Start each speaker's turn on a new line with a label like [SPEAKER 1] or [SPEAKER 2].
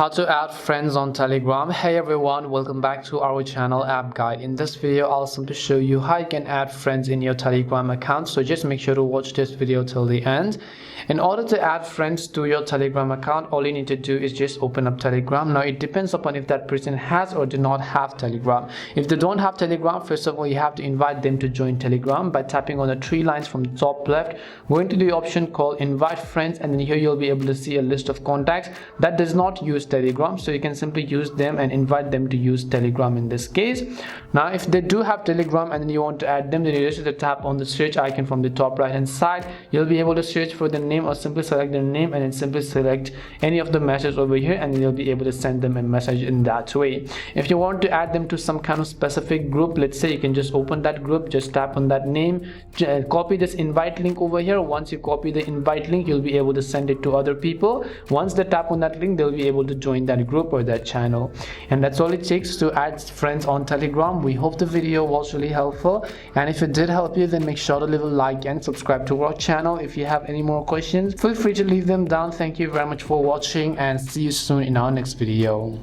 [SPEAKER 1] How to add friends on Telegram. Hey everyone, welcome back to our channel App Guide. In this video I'll simply show you how you can add friends in your Telegram account, so just make sure to watch this video till the end. In order to add friends to your Telegram account, all you need to do is just open up Telegram. Now it depends upon if that person has or do not have Telegram. If they don't have Telegram, first of all you have to invite them to join Telegram by tapping on the three lines from the top left, going to the option called invite friends, and then here you'll be able to see a list of contacts that does not use Telegram, so you can simply use them and invite them to use Telegram in this case. Now if they do have Telegram and then you want to add them, then you just have to tap on the search icon from the top right hand side. You'll be able to search for the name or simply select their name and then simply select any of the messages over here, and then you'll be able to send them a message in that way. If you want to add them to some kind of specific group, let's say, you can just open that group, just tap on that name, copy this invite link over here. Once you copy the invite link, you'll be able to send it to other people. Once they tap on that link, they'll be able to join that group or that channel. And that's all it takes to add friends on Telegram. We hope the video was really helpful, and if it did help you, then make sure to leave a like and subscribe to our channel. If you have any more questions, feel free to leave them down. Thank you very much for watching, and see you soon in our next video.